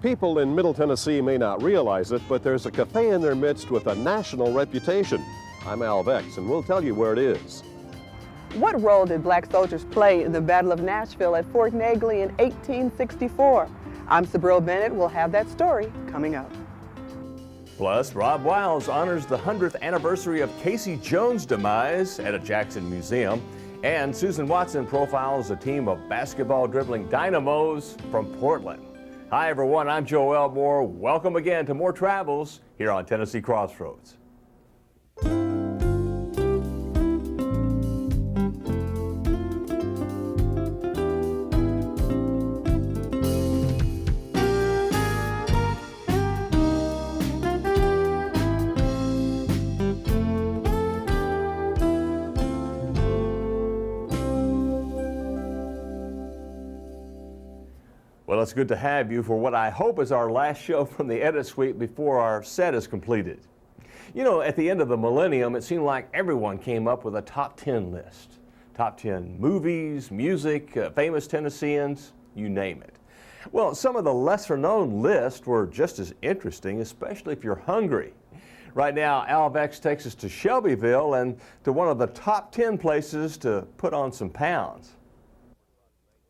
People in Middle Tennessee may not realize it, but there's a cafe in their midst with a national reputation. I'm Al Vex, and we'll tell you where it is. What role did black soldiers play in the Battle of Nashville at Fort Negley in 1864? I'm Sabril Bennett. We'll have that story coming up. Plus, Rob Wiles honors the 100th anniversary of Casey Jones' demise at a Jackson museum. And Susan Watson profiles a team of basketball dribbling dynamos from Portland. Hi everyone, I'm Joe Elmore. Welcome again to more travels here on Tennessee Crossroads. Well, it's good to have you for what I hope is our last show from the edit suite before our set is completed. You know, at the end of the millennium, it seemed like everyone came up with a top 10 list. Top 10 movies, music, famous Tennesseans, you name it. Well, some of the lesser known lists were just as interesting, especially if you're hungry. Right now, Al Vex takes us to Shelbyville and to one of the top 10 places to put on some pounds.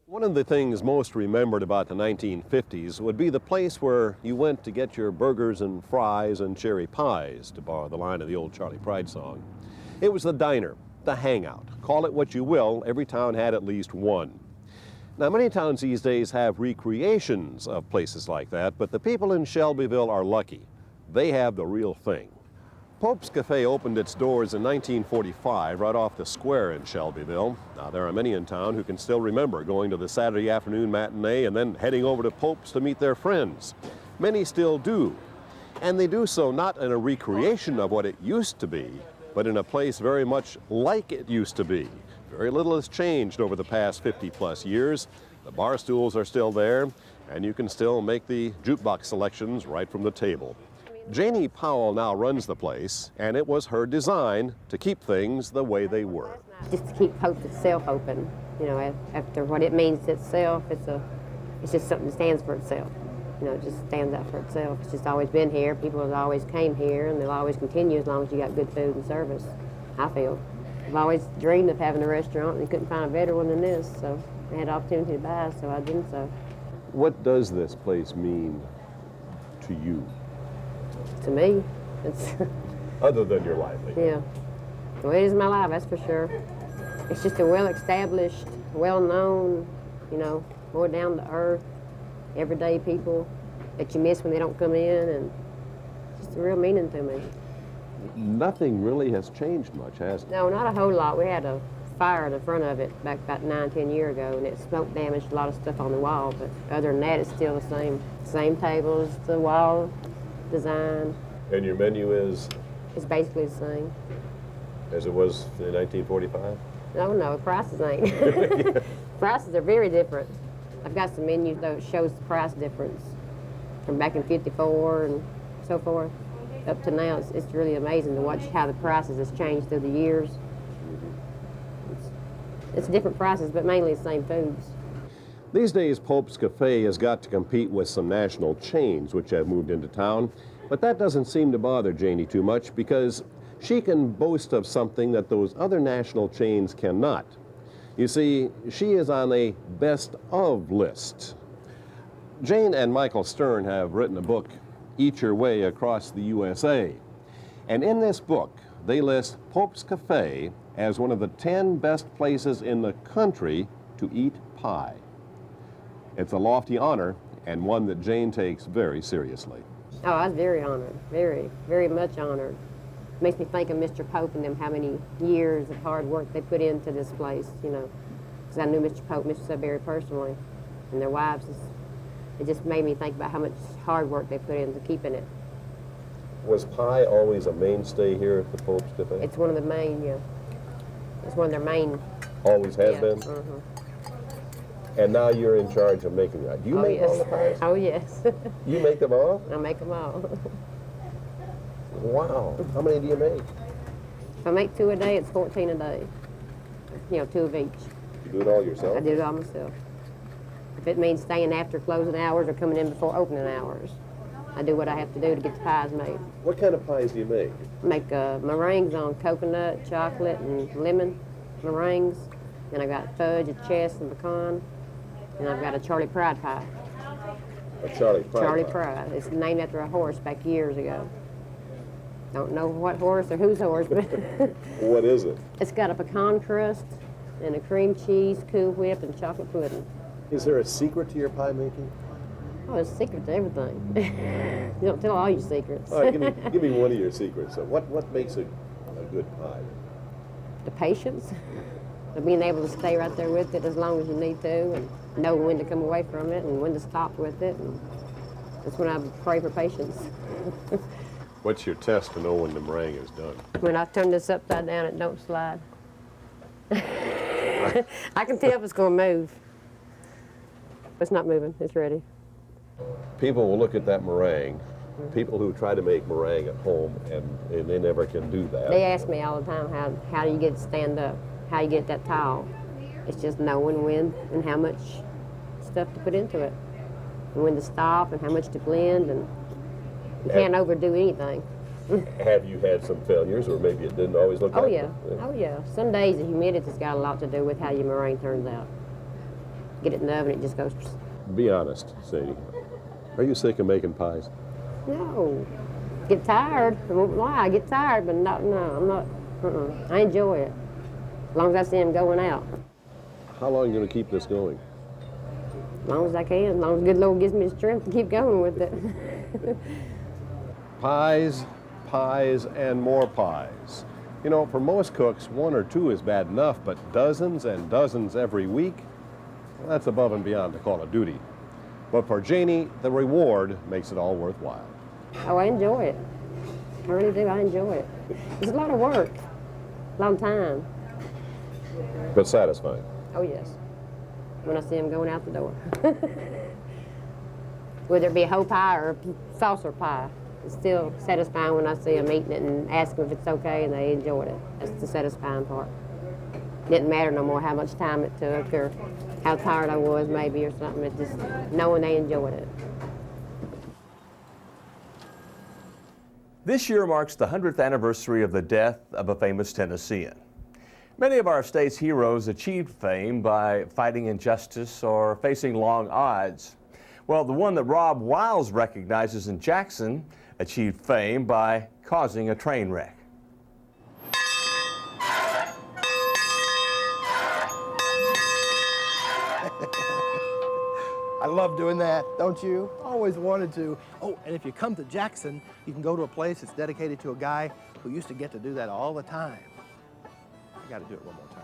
One of the things most remembered about the 1950s would be the place where you went to get your burgers and fries and cherry pies, to borrow the line of the old Charlie Pride song. It was the diner, the hangout. Call it what you will, every town had at least one. Now, many towns these days have recreations of places like that, but the people in Shelbyville are lucky. They have the real thing. Pope's Cafe opened its doors in 1945 right off the square in Shelbyville. Now, there are many in town who can still remember going to the Saturday afternoon matinee and then heading over to Pope's to meet their friends. Many still do. And they do so not in a recreation of what it used to be, but in a place very much like it used to be. Very little has changed over the past 50-plus years. The bar stools are still there, and you can still make the jukebox selections right from the table. Janie Powell now runs the place, and it was her design to keep things the way they were. Just to keep Pope itself open, you know, after what it means to itself, it's just something that stands for itself. You know, it just stands out for itself. It's just always been here. People have always came here, and they'll always continue as long as you got good food and service, I feel. I've always dreamed of having a restaurant, and couldn't find a better one than this, so I had the opportunity to buy, so I did so. What does this place mean to you? To me, it's... Other than your livelihood? Yeah. Well, it is my life, that's for sure. It's just a well-established, well-known, you know, more down to earth, everyday people that you miss when they don't come in, and it's just a real meaning to me. Nothing really has changed much, has it? No, not a whole lot. We had a fire in the front of it back about 9-10 years ago, and it smoke damaged a lot of stuff on the wall, but other than that, it's still the same. Same tables, the wall design. And your menu is? It's basically the same. As it was in 1945? No, prices ain't. Prices are very different. I've got some menus that shows the price difference from back in '54 and so forth up to now. It's really amazing to watch how the prices has changed through the years. It's different prices, but mainly the same foods. These days, Pope's Cafe has got to compete with some national chains which have moved into town, but that doesn't seem to bother Janie too much because she can boast of something that those other national chains cannot. You see, she is on a best of list. Jane and Michael Stern have written a book, Eat Your Way Across the USA. And in this book, they list Pope's Cafe as one of the 10 best places in the country to eat pie. It's a lofty honor and one that Jane takes very seriously. Oh, I was very honored, very, very much honored. Makes me think of Mr. Pope and them, how many years of hard work they put into this place, you know. Because I knew Mr. Pope, Mr. Sudbury personally, and their wives. It just made me think about how much hard work they put into keeping it. Was pie always a mainstay here at the Pope's Cafe? It's one of the main, yeah. It's one of their main. Always has yeah. been? Mm-hmm. And now you're in charge of making that. Do you make all the pies? Oh, yes. You make them all? I make them all. Wow. How many do you make? If I make 2 a day, it's 14 a day. You know, 2 of each. You do it all yourself? I do it all myself. If it means staying after closing hours or coming in before opening hours, I do what I have to do to get the pies made. What kind of pies do you make? Make meringues on coconut, chocolate, and lemon meringues. And I've got fudge, a chess, and pecan. And I've got a Charlie Pride pie. A Charlie Pride Charlie pie. Pride. It's named after a horse back years ago. Don't know what horse or whose horse, but What is it? it's got a pecan crust and a cream cheese, Cool Whip, and chocolate pudding. Is there a secret to your pie making? Oh, it's a secret to everything. You don't tell all your secrets. All right, give me one of your secrets. So what makes a good pie? The patience, of being able to stay right there with it as long as you need to, and know when to come away from it and when to stop with it. And that's when I pray for patience. What's your test to know when the meringue is done? When I turn this upside down, it don't slide. I can tell if it's going to move. It's not moving. It's ready. People will look at that meringue, people who try to make meringue at home, and they never can do that. They ask me all the time, how do you get it to stand up? How you get that tall? It's just knowing when and how much stuff to put into it, and when to stop, and how much to blend, and you can't overdo anything. Have you had some failures, or maybe it didn't always look Oh like yeah, it? oh yeah. Some days the humidity's got a lot to do with how your meringue turns out. Get it in the oven, it just goes. Be honest, Sadie. Are you sick of making pies? No, get tired. I won't lie, I get tired, but no, I'm not. I enjoy it, as long as I see them going out. How long are you going to keep this going? As long as I can, as long as the good Lord gives me the strength to keep going with it. Pies, pies, and more pies. You know, for most cooks, one or two is bad enough, but dozens and dozens every week, that's above and beyond the call of duty. But for Janie, the reward makes it all worthwhile. Oh, I enjoy it. I really do, I enjoy it. It's a lot of work, a lot of time. But satisfying. Oh yes, when I see them going out the door. Whether it be a whole pie or a saucer pie, it's still satisfying when I see them eating it and ask them if it's okay and they enjoyed it. That's the satisfying part. It didn't matter no more how much time it took or how tired I was maybe or something. It's just knowing they enjoyed it. This year marks the 100th anniversary of the death of a famous Tennessean. Many of our state's heroes achieved fame by fighting injustice or facing long odds. Well, the one that Rob Wiles recognizes in Jackson achieved fame by causing a train wreck. I love doing that, don't you? Always wanted to. Oh, and if you come to Jackson, you can go to a place that's dedicated to a guy who used to get to do that all the time. I got to do it one more time.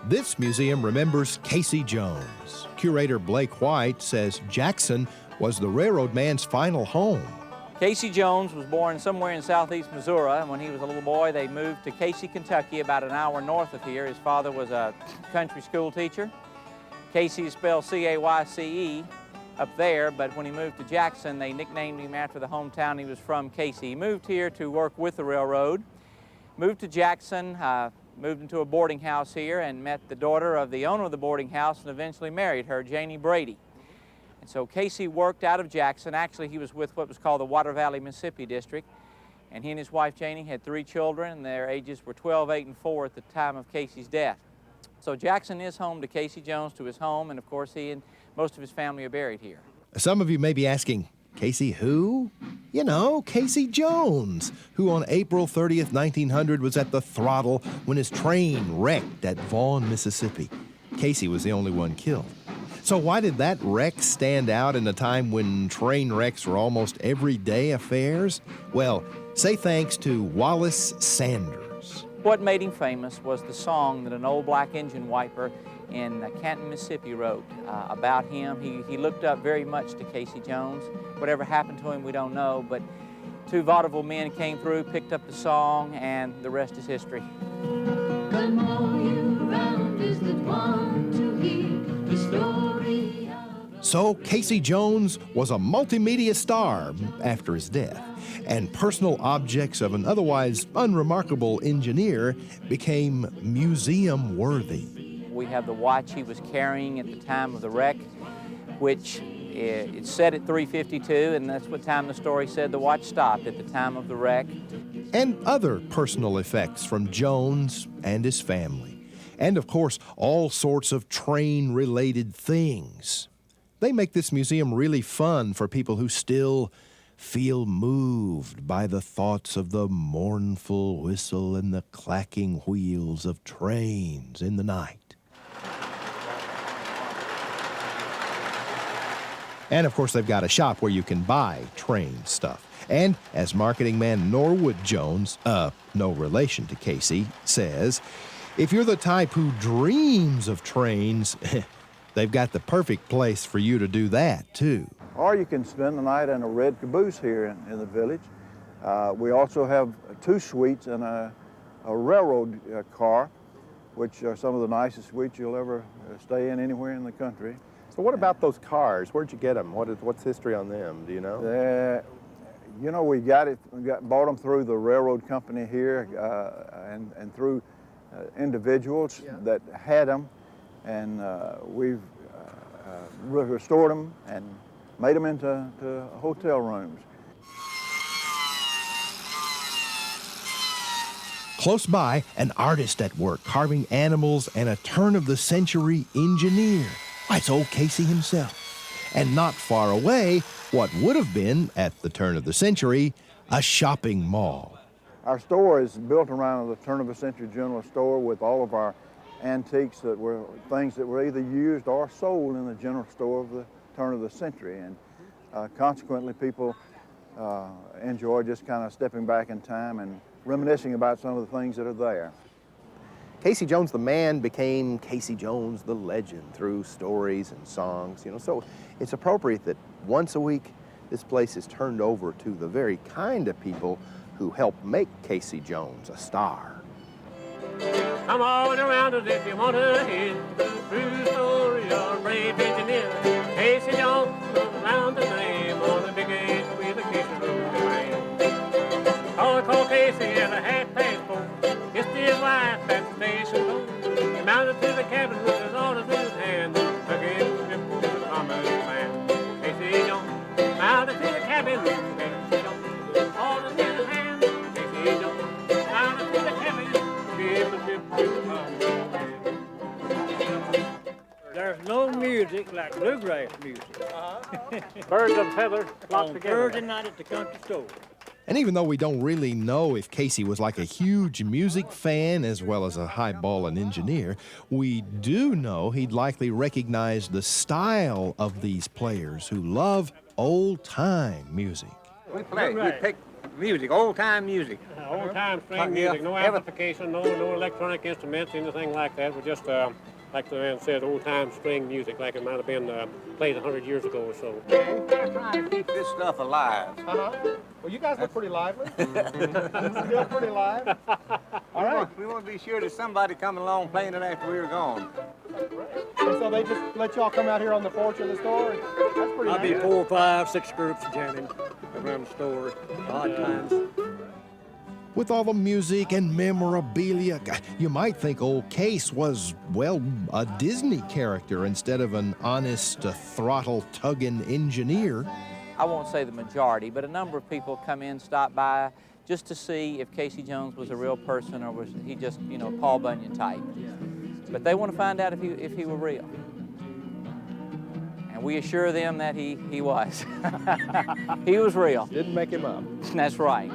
This museum remembers Casey Jones. Curator Blake White says Jackson was the railroad man's final home. Casey Jones was born somewhere in southeast Missouri, and when he was a little boy, they moved to Casey, Kentucky, about an hour north of here. His father was a country school teacher. Casey is spelled C-A-Y-C-E up there, but when he moved to Jackson, they nicknamed him after the hometown he was from, Casey. He moved here to work with the railroad, moved to Jackson, moved into a boarding house here, and met the daughter of the owner of the boarding house and eventually married her, Janie Brady. And so Casey worked out of Jackson. Actually, he was with what was called the Water Valley, Mississippi District. And he and his wife, Janie, had 3 children, and their ages were 12, 8, and 4 at the time of Casey's death. So Jackson is home to Casey Jones, to his home, and of course he and most of his family are buried here. Some of you may be asking, Casey who? You know, Casey Jones, who on April 30th, 1900 was at the throttle when his train wrecked at Vaughn, Mississippi. Casey was the only one killed. So why did that wreck stand out in a time when train wrecks were almost everyday affairs? Well, say thanks to Wallace Sanders. What made him famous was the song that an old black engine wiper in Canton, Mississippi wrote about him. He looked up very much to Casey Jones. Whatever happened to him, we don't know, but 2 vaudeville men came through, picked up the song, and the rest is history. Come all you rounders that want to hear the story of... So Casey Jones was a multimedia star after his death. and personal objects of an otherwise unremarkable engineer became museum-worthy. We have the watch he was carrying at the time of the wreck, which it's set at 3:52, and that's what time the story said the watch stopped, at the time of the wreck. And other personal effects from Jones and his family. And of course, all sorts of train-related things. They make this museum really fun for people who still feel moved by the thoughts of the mournful whistle and the clacking wheels of trains in the night. And of course, they've got a shop where you can buy train stuff. And as marketing man Norwood Jones, no relation to Casey, says, if you're the type who dreams of trains, they've got the perfect place for you to do that, too. Or you can spend the night in a red caboose here in the village. We also have 2 suites and a railroad car, which are some of the nicest suites you'll ever stay in anywhere in the country. So what about those cars? Where'd you get them? What's history on them? Do you know? You know, we bought them through the railroad company here and through individuals that had them, and we've restored them and made them into hotel rooms. Close by, an artist at work carving animals and a turn-of-the-century engineer. It's old Casey himself. And not far away, what would have been, at the turn of the century, a shopping mall. Our store is built around the turn-of-the-century general store with all of our antiques that were things that were either used or sold in the general store of the turn of the century. And consequently, people enjoy just kind of stepping back in time and reminiscing about some of the things that are there. Casey Jones the man became Casey Jones the legend through stories and songs, so it's appropriate that once a week this place is turned over to the very kind of people who helped make Casey Jones a star. Come on around us if you want to hear the true story of a brave engineer. Casey Jones, around the name on the big age with a Casey road to call Casey at a 4:30. Kissed his wife at the station door. He mounted to the cabin with his orders in his hand. Took him to the promised land. Casey Jones mounted to the cabin. Casey Jones, orders in his hand. Casey Jones mounted to the cabin. Give the ship to the promised land. There's no music like bluegrass music. Birds of feathers flock On together. Thursday night at the country store. And even though we don't really know if Casey was like a huge music fan as well as a highballing engineer, we do know he'd likely recognize the style of these players who love old-time music. We pick music, old-time music. Old-time string music, no amplification, no electronic instruments, anything like that. We're just, like the man said, old-time string music, like it might have been played 100 years ago or so. We're trying to keep this stuff alive. Well, you guys look pretty lively. Still pretty live. All right. We want to be sure that somebody come along playing it after we're gone. And so they just let y'all come out here on the porch of the store? That's pretty I'll be nice. 4, 5, 6 groups jamming around the store, odd times. With all the music and memorabilia, you might think old Case was, well, a Disney character instead of an honest, throttle-tugging engineer. I won't say the majority, but a number of people come in, stop by, just to see if Casey Jones was a real person or was he just, Paul Bunyan type. But they want to find out if he were real. And we assure them that he was. He was real. Didn't make him up. That's right.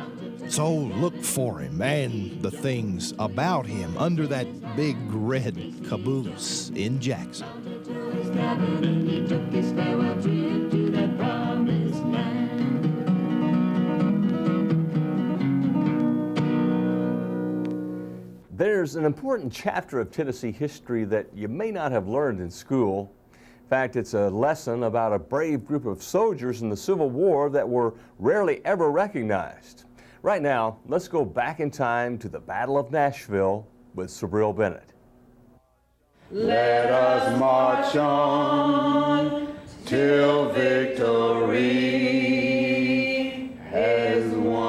So look for him and the things about him under that big red caboose in Jackson. There's an important chapter of Tennessee history that you may not have learned in school. In fact, it's a lesson about a brave group of soldiers in the Civil War that were rarely ever recognized. Right now, let's go back in time to the Battle of Nashville with Sabril Bennett. Let us march on till victory has won.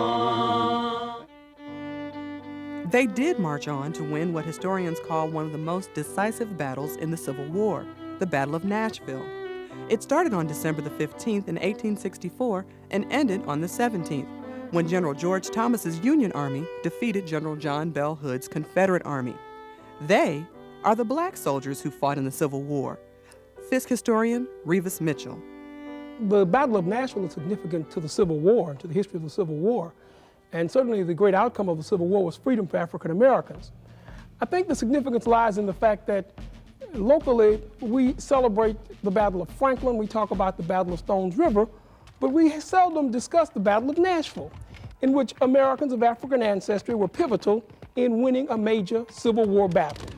They did march on to win what historians call one of the most decisive battles in the Civil War, the Battle of Nashville. It started on December the 15th in 1864 and ended on the 17th, when General George Thomas's Union Army defeated General John Bell Hood's Confederate Army. They are the black soldiers who fought in the Civil War. Fisk historian Revis Mitchell. The Battle of Nashville is significant to the Civil War, to the history of the Civil War. And certainly the great outcome of the Civil War was freedom for African Americans. I think the significance lies in the fact that locally we celebrate the Battle of Franklin, we talk about the Battle of Stones River, but we seldom discuss the Battle of Nashville, in which Americans of African ancestry were pivotal in winning a major Civil War battle.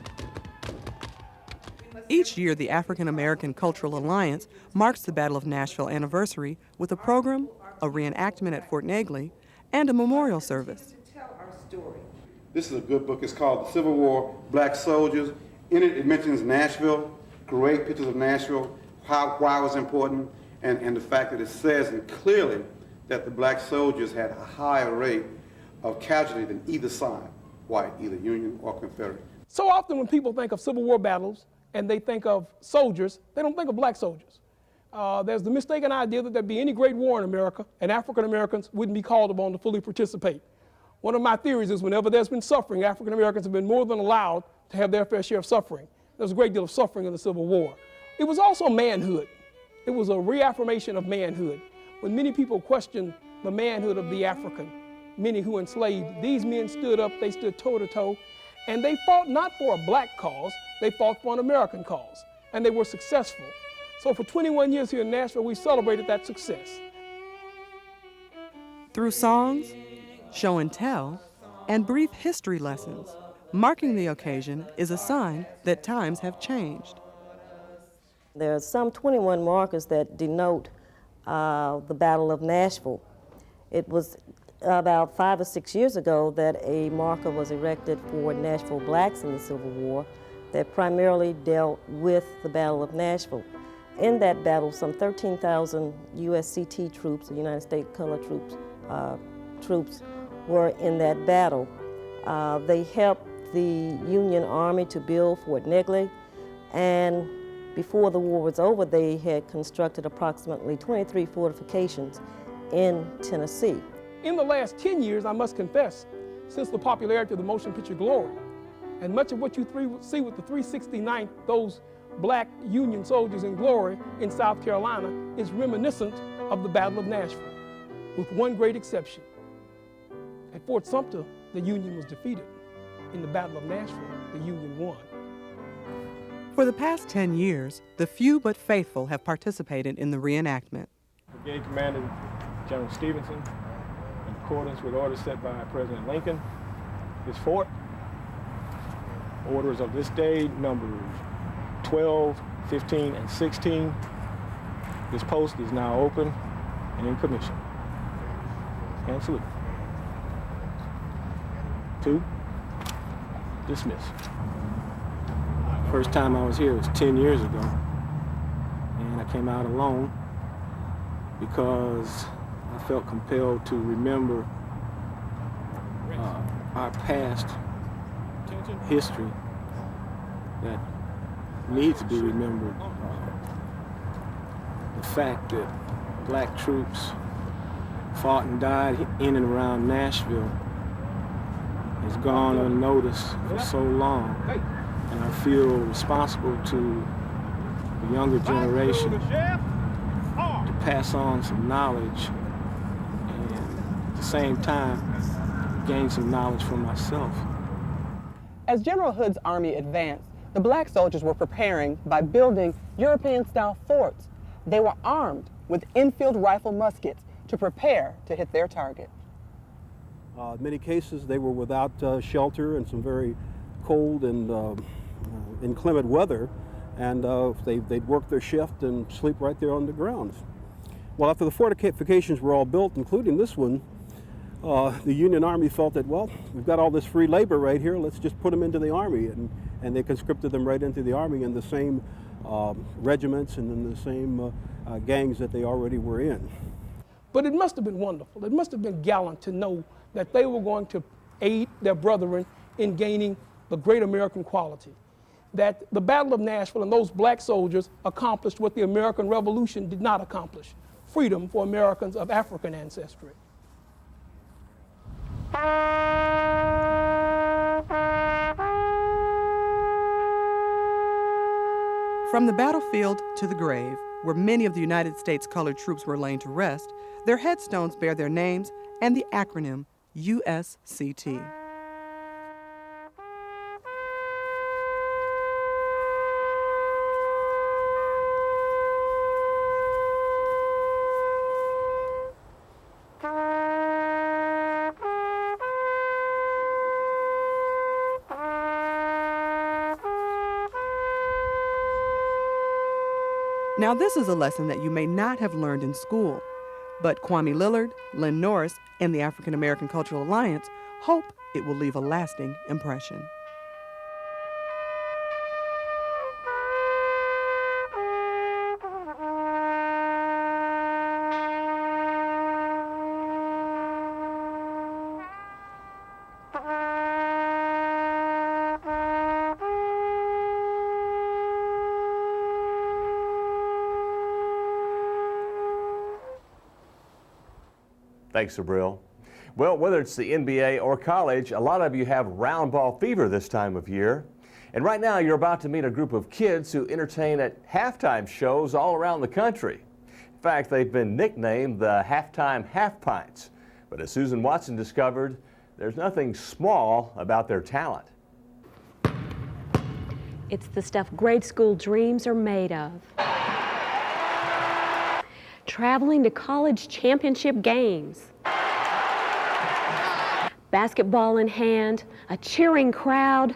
Each year, the African American Cultural Alliance marks the Battle of Nashville anniversary with a program, a reenactment at Fort Negley, and a memorial service. This is a good book. It's called The Civil War, Black Soldiers. In it, it mentions Nashville, great pictures of Nashville, why it was important, and the fact that it says clearly that the black soldiers had a higher rate of casualty than either side, white, either Union or Confederate. So often when people think of Civil War battles and they think of soldiers, they don't think of black soldiers. There's the mistaken idea that there'd be any great war in America and African Americans wouldn't be called upon to fully participate. One of my theories is whenever there's been suffering, African Americans have been more than allowed to have their fair share of suffering. There was a great deal of suffering in the Civil War. It was also manhood. It was a reaffirmation of manhood. When many people questioned the manhood of the African, many who enslaved, these men stood up, they stood toe to toe, and they fought not for a black cause, they fought for an American cause, and they were successful. So for 21 years here in Nashville, we celebrated that success. Through songs, show and tell, and brief history lessons, marking the occasion is a sign that times have changed. There are some 21 markers that denote the Battle of Nashville. It was about 5 or 6 years ago that a marker was erected for Nashville blacks in the Civil War that primarily dealt with the Battle of Nashville. In that battle, some 13,000 USCT troops, the United States Colored troops, were in that battle. They helped the Union Army to build Fort Negley, and before the war was over, they had constructed approximately 23 fortifications in Tennessee. In the last 10 years, I must confess, since the popularity of the motion picture Glory, and much of what you see with the 369th, those black Union soldiers in Glory in South Carolina, is reminiscent of the Battle of Nashville, with one great exception. At Fort Sumter, the Union was defeated. In the Battle of Nashville, the Union won. For the past 10 years, the few but faithful have participated in the reenactment. Brigade Commander General Stevenson, in accordance with orders set by President Lincoln, this fort, orders of this day, numbers 12, 15, and 16. This post is now open and in commission. And salute. 2, dismiss. First time I was here was 10 years ago, and I came out alone because I felt compelled to remember our past history that needs to be remembered. The fact that black troops fought and died in and around Nashville has gone unnoticed for so long, and I feel responsible to the younger generation to pass on some knowledge and at the same time gain some knowledge for myself. As General Hood's army advanced, the black soldiers were preparing by building European-style forts. They were armed with infield rifle muskets to prepare to hit their target. In many cases, they were without shelter in some very cold and inclement weather, and they'd work their shift and sleep right there on the ground. Well, after the fortifications were all built, including this one, the Union Army felt that, well, we've got all this free labor right here, let's just put them into the Army, and they conscripted them right into the Army in the same regiments and in the same gangs that they already were in. But it must have been wonderful. It must have been gallant to know that they were going to aid their brethren in gaining the great American quality. That the Battle of Nashville and those black soldiers accomplished what the American Revolution did not accomplish: freedom for Americans of African ancestry. From the battlefield to the grave, where many of the United States colored troops were laying to rest, their headstones bear their names and the acronym USCT. Now, this is a lesson that you may not have learned in school, but Kwame Lillard, Lynn Norris, and the African American Cultural Alliance hope it will leave a lasting impression. Thanks, Sabril. Well, whether it's the NBA or college, a lot of you have round ball fever this time of year. And right now, you're about to meet a group of kids who entertain at halftime shows all around the country. In fact, they've been nicknamed the Halftime Half Pints. But as Susan Watson discovered, there's nothing small about their talent. It's the stuff grade school dreams are made of. Traveling to college championship games. Basketball in hand, a cheering crowd.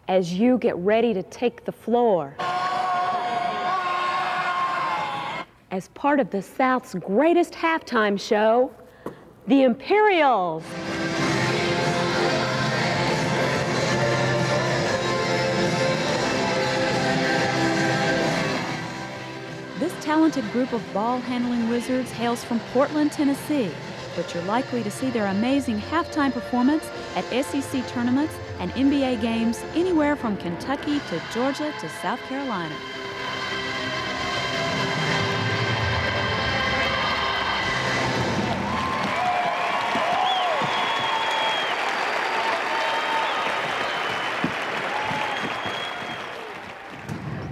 As you get ready to take the floor. As part of the South's greatest halftime show, the Imperials. This talented group of ball-handling wizards hails from Portland, Tennessee, but you're likely to see their amazing halftime performance at SEC tournaments and NBA games anywhere from Kentucky to Georgia to South Carolina.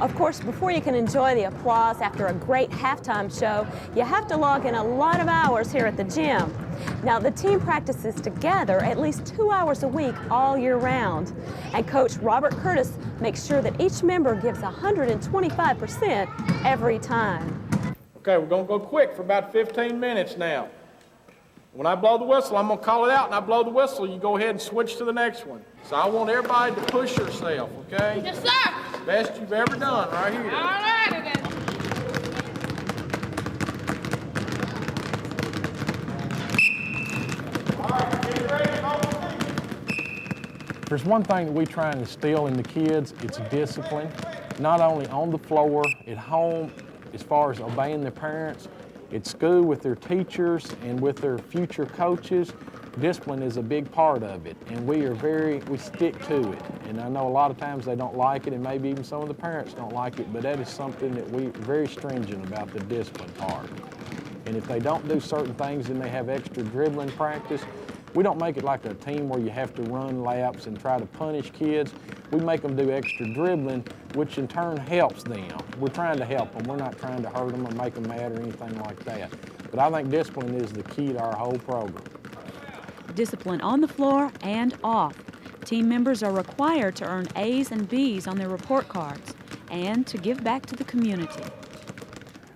Of course, before you can enjoy the applause after a great halftime show, you have to log in a lot of hours here at the gym. Now, the team practices together at least 2 hours a week all year round. And Coach Robert Curtis makes sure that each member gives 125% every time. Okay, we're going to go quick for about 15 minutes now. When I blow the whistle, I'm going to call it out, and I blow the whistle, you go ahead and switch to the next one. So I want everybody to push yourself, okay? Yes, sir. Best you've ever done right here. All right, then. If there's one thing that we try and instill in the kids, it's discipline, not only on the floor, at home, as far as obeying their parents, at school with their teachers and with their future coaches. Discipline is a big part of it, and we stick to it. And I know a lot of times they don't like it, and maybe even some of the parents don't like it, but that is something that we're very stringent about, the discipline part. And if they don't do certain things, then they have extra dribbling practice. We don't make it like a team where you have to run laps and try to punish kids. We make them do extra dribbling, which in turn helps them. We're trying to help them. We're not trying to hurt them or make them mad or anything like that. But I think discipline is the key to our whole program. Discipline on the floor and off. Team members are required to earn A's and B's on their report cards and to give back to the community.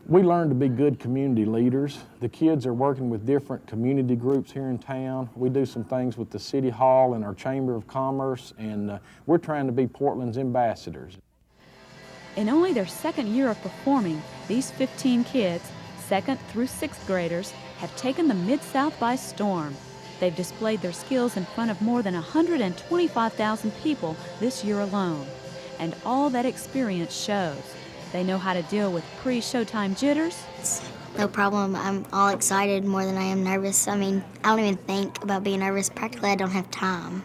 We learn to be good community leaders. The kids are working with different community groups here in town. We do some things with the City Hall and our Chamber of Commerce, and we're trying to be Portland's ambassadors. In only their second year of performing, these 15 kids, 2nd through 6th graders, have taken the Mid-South by storm. They've displayed their skills in front of more than 125,000 people this year alone. And all that experience shows. They know how to deal with pre-showtime jitters. No problem. I'm all excited more than I am nervous. I mean, I don't even think about being nervous. Practically, I don't have time.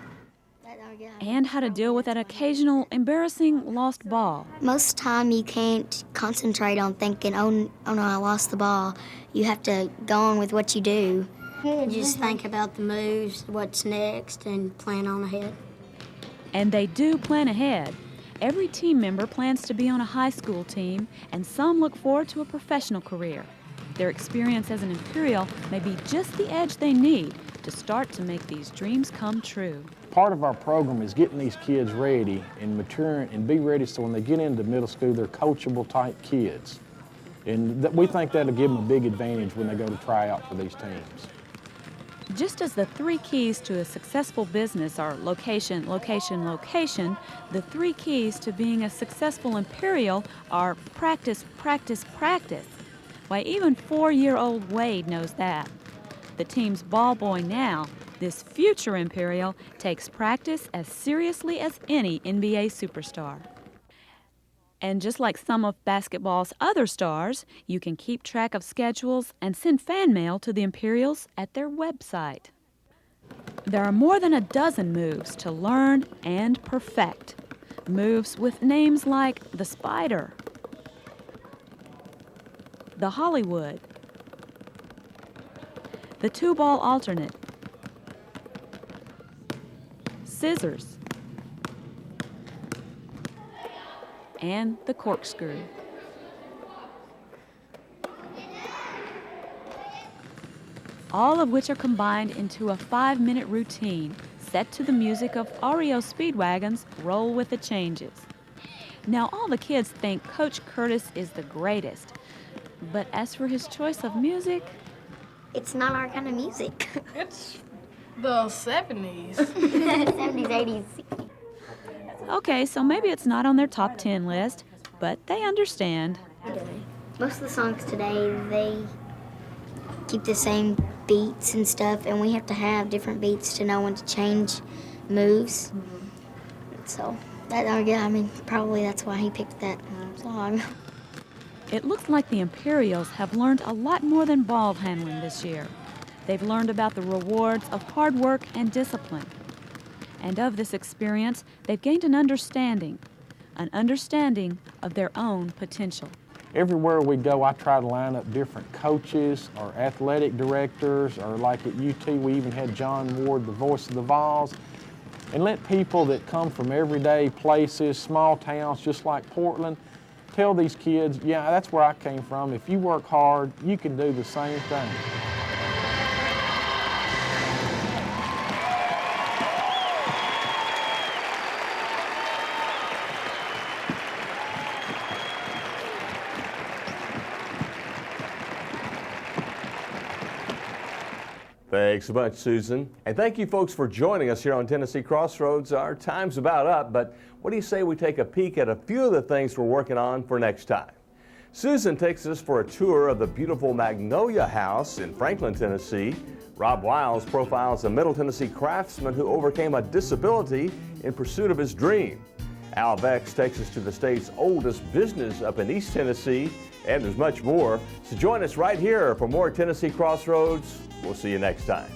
And how to deal with that occasional embarrassing lost ball. Most of the time, you can't concentrate on thinking, oh no, I lost the ball. You have to go on with what you do. Just think about the moves, what's next, and plan on ahead. And they do plan ahead. Every team member plans to be on a high school team, and some look forward to a professional career. Their experience as an Imperial may be just the edge they need to start to make these dreams come true. Part of our program is getting these kids ready and maturing and be ready so when they get into middle school, they're coachable type kids. And we think that'll give them a big advantage when they go to try out for these teams. Just as the 3 keys to a successful business are location, location, location, the 3 keys to being a successful Imperial are practice, practice, practice. Why, even 4-year-old Wade knows that. The team's ball boy now, this future Imperial, takes practice as seriously as any NBA superstar. And just like some of basketball's other stars, you can keep track of schedules and send fan mail to the Imperials at their website. There are more than a dozen moves to learn and perfect. Moves with names like the Spider, the Hollywood, the 2-ball alternate, scissors, and the corkscrew. All of which are combined into a 5-minute routine set to the music of REO Speedwagon's Roll with the Changes. Now, all the kids think Coach Curtis is the greatest, but as for his choice of music, it's not our kind of music. It's the 70s. 70s, 80s, 60s. Okay, so maybe it's not on their top 10 list, but they understand. Most of the songs today, they keep the same beats and stuff, and we have to have different beats to know when to change moves. So, probably that's why he picked that song. It looks like the Imperials have learned a lot more than ball handling this year. They've learned about the rewards of hard work and discipline. And of this experience, they've gained an understanding of their own potential. Everywhere we go, I try to line up different coaches or athletic directors, or like at UT, we even had John Ward, the voice of the Vols, and let people that come from everyday places, small towns just like Portland, tell these kids, yeah, that's where I came from. If you work hard, you can do the same thing. Thanks a bunch, Susan. And thank you folks for joining us here on Tennessee Crossroads. Our time's about up, but what do you say we take a peek at a few of the things we're working on for next time? Susan takes us for a tour of the beautiful Magnolia House in Franklin, Tennessee. Rob Wiles profiles a Middle Tennessee craftsman who overcame a disability in pursuit of his dream. Al Vex takes us to the state's oldest business up in East Tennessee, and there's much more. So join us right here for more Tennessee Crossroads. We'll see you next time.